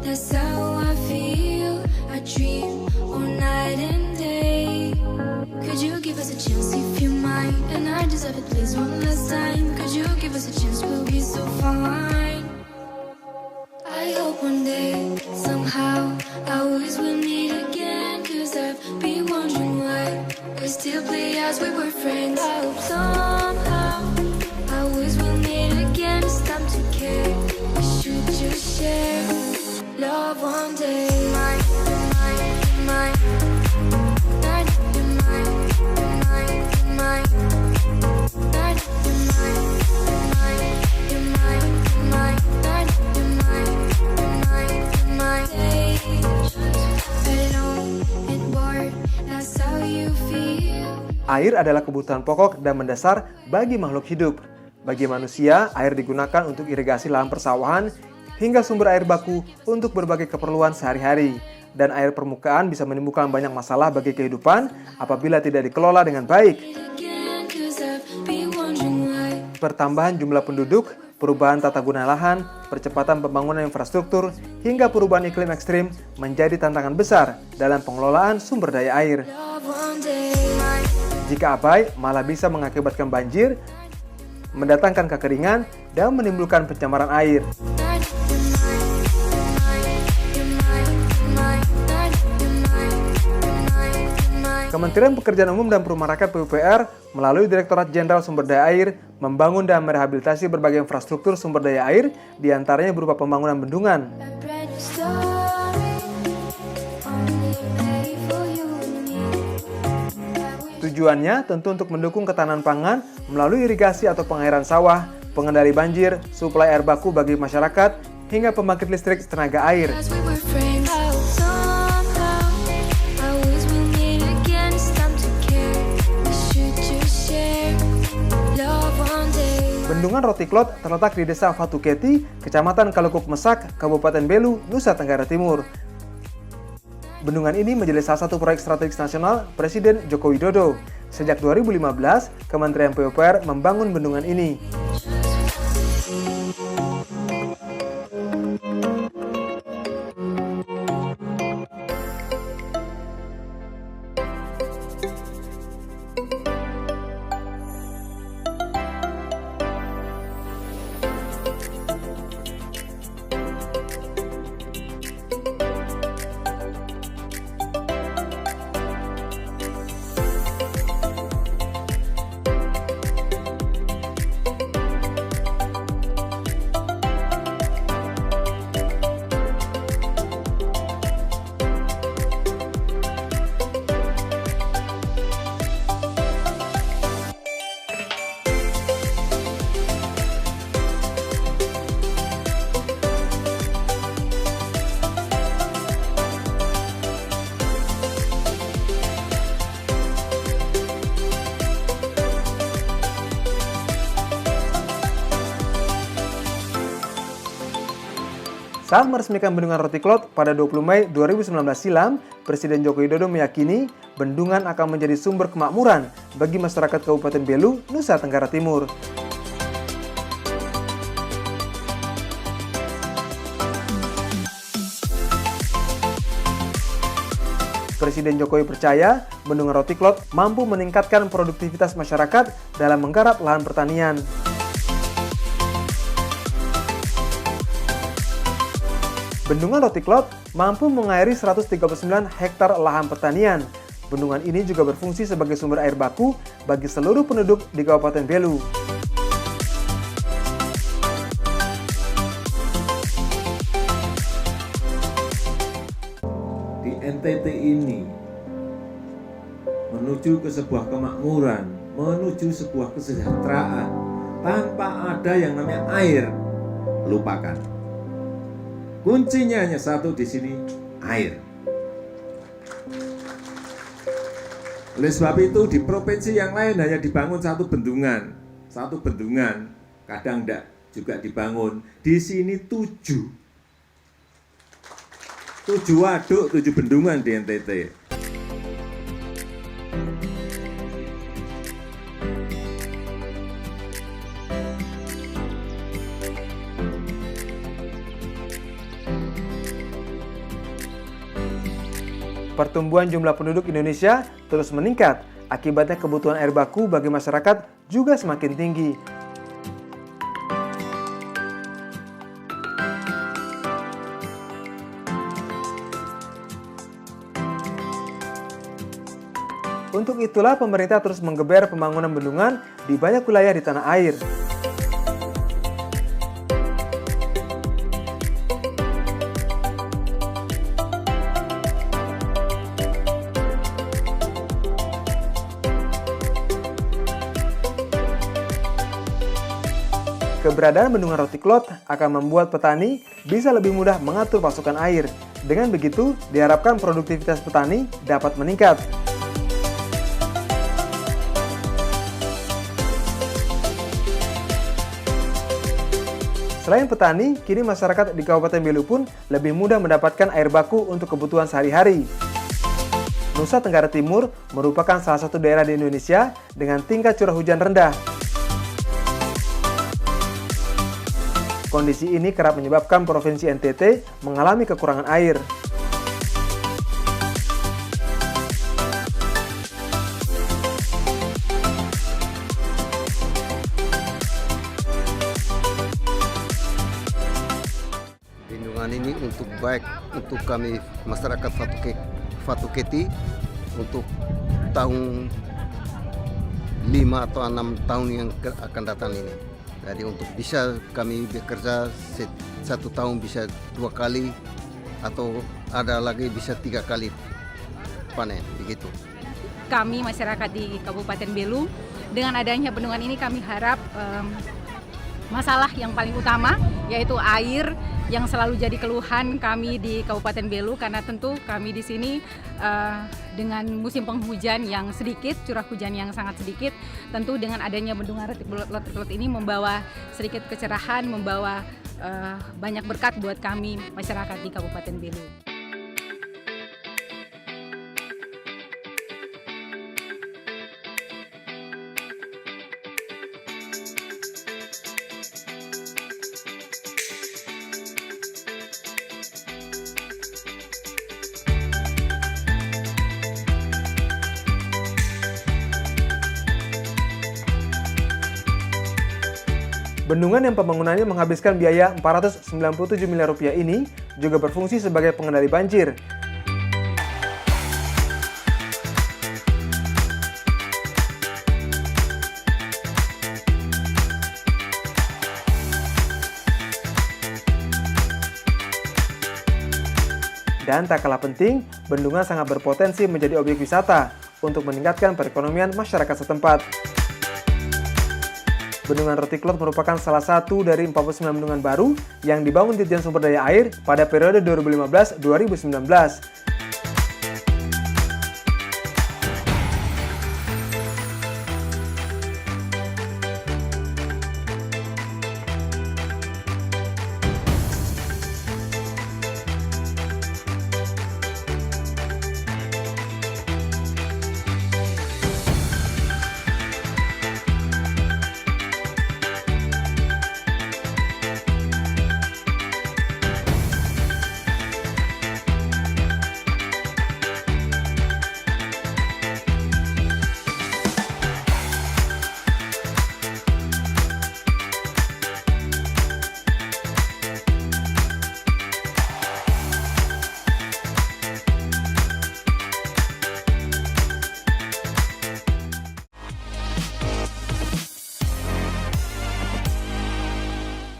That's how I feel. I dream all night and day. Could you give us a chance if you mind? And I deserve it, please, one last time. Could you give us a chance? We'll be so fine. I hope one day, somehow, I always will meet again. Cause I've been wondering why we still play as we were friends. I hope somehow, I always will meet again. Stop to care, we should just share love one day. Mine, mine, mine. Not you're mine, mine, mine. Not you're mine, mine, you're mine, mine. Not you're mine, mine, mine. Alone and bored, that's how you feel. Air adalah kebutuhan pokok dan mendasar bagi makhluk hidup. Bagi manusia, air digunakan untuk irigasi lahan persawahan hingga sumber air baku untuk berbagai keperluan sehari-hari. Dan air permukaan bisa menimbulkan banyak masalah bagi kehidupan apabila tidak dikelola dengan baik. Pertambahan jumlah penduduk, perubahan tata guna lahan, percepatan pembangunan infrastruktur, hingga perubahan iklim ekstrim menjadi tantangan besar dalam pengelolaan sumber daya air. Jika abai, malah bisa mengakibatkan banjir, mendatangkan kekeringan, dan menimbulkan pencemaran air. Kementerian Pekerjaan Umum dan Perumahan Rakyat (PUPR) melalui Direktorat Jenderal Sumber Daya Air membangun dan merehabilitasi berbagai infrastruktur sumber daya air, diantaranya berupa pembangunan bendungan. Tujuannya tentu untuk mendukung ketahanan pangan melalui irigasi atau pengairan sawah, pengendali banjir, suplai air baku bagi masyarakat, hingga pembangkit listrik tenaga air. Bendungan Rotiklot terletak di Desa Fatuketi, Kecamatan Kalukuk Mesak, Kabupaten Belu, Nusa Tenggara Timur. Bendungan ini menjadi salah satu proyek strategis nasional Presiden Joko Widodo. Sejak 2015, Kementerian PUPR membangun bendungan ini. Saat meresmikan Bendungan Rotiklot pada 20 Mei 2019 silam, Presiden Joko Widodo meyakini bendungan akan menjadi sumber kemakmuran bagi masyarakat Kabupaten Belu, Nusa Tenggara Timur. Presiden Jokowi percaya Bendungan Rotiklot mampu meningkatkan produktivitas masyarakat dalam menggarap lahan pertanian. Bendungan Rotiklot mampu mengairi 139 hektar lahan pertanian. Bendungan ini juga berfungsi sebagai sumber air baku bagi seluruh penduduk di Kabupaten Belu. Di NTT ini menuju ke sebuah kemakmuran, menuju sebuah kesejahteraan tanpa ada yang namanya air, lupakan. Kuncinya hanya satu di sini, air. Oleh sebab itu di provinsi yang lain hanya dibangun satu bendungan, kadang enggak juga dibangun. Di sini 7 waduk, 7 bendungan di NTT. Pertumbuhan jumlah penduduk Indonesia terus meningkat, akibatnya kebutuhan air baku bagi masyarakat juga semakin tinggi. Untuk itulah pemerintah terus menggeber pembangunan bendungan di banyak wilayah di tanah air. Keberadaan bendungan Roti Klot akan membuat petani bisa lebih mudah mengatur pasokan air. Dengan begitu, diharapkan produktivitas petani dapat meningkat. Selain petani, kini masyarakat di Kabupaten Belu pun lebih mudah mendapatkan air baku untuk kebutuhan sehari-hari. Nusa Tenggara Timur merupakan salah satu daerah di Indonesia dengan tingkat curah hujan rendah. Kondisi ini kerap menyebabkan Provinsi NTT mengalami kekurangan air. Bendungan ini baik untuk kami masyarakat Fatuketi untuk tahun 5 atau 6 tahun yang akan datang ini. Jadi untuk bisa kami bekerja 1 tahun bisa 2 kali atau ada lagi bisa 3 kali panen begitu. Kami masyarakat di Kabupaten Belu dengan adanya bendungan ini kami harap masalah yang paling utama yaitu air yang selalu jadi keluhan kami di Kabupaten Belu, karena tentu kami di sini dengan musim penghujan yang sedikit, curah hujan yang sangat sedikit, tentu dengan adanya bendungan Roti Klot ini membawa sedikit kecerahan, membawa banyak berkat buat kami masyarakat di Kabupaten Belu. Bendungan yang pembangunannya menghabiskan biaya Rp497 miliar ini juga berfungsi sebagai pengendali banjir. Dan tak kalah penting, bendungan sangat berpotensi menjadi objek wisata untuk meningkatkan perekonomian masyarakat setempat. Bendungan Roti Klot merupakan salah satu dari 49 bendungan baru yang dibangun Ditjen Sumber Daya Air pada periode 2015-2019.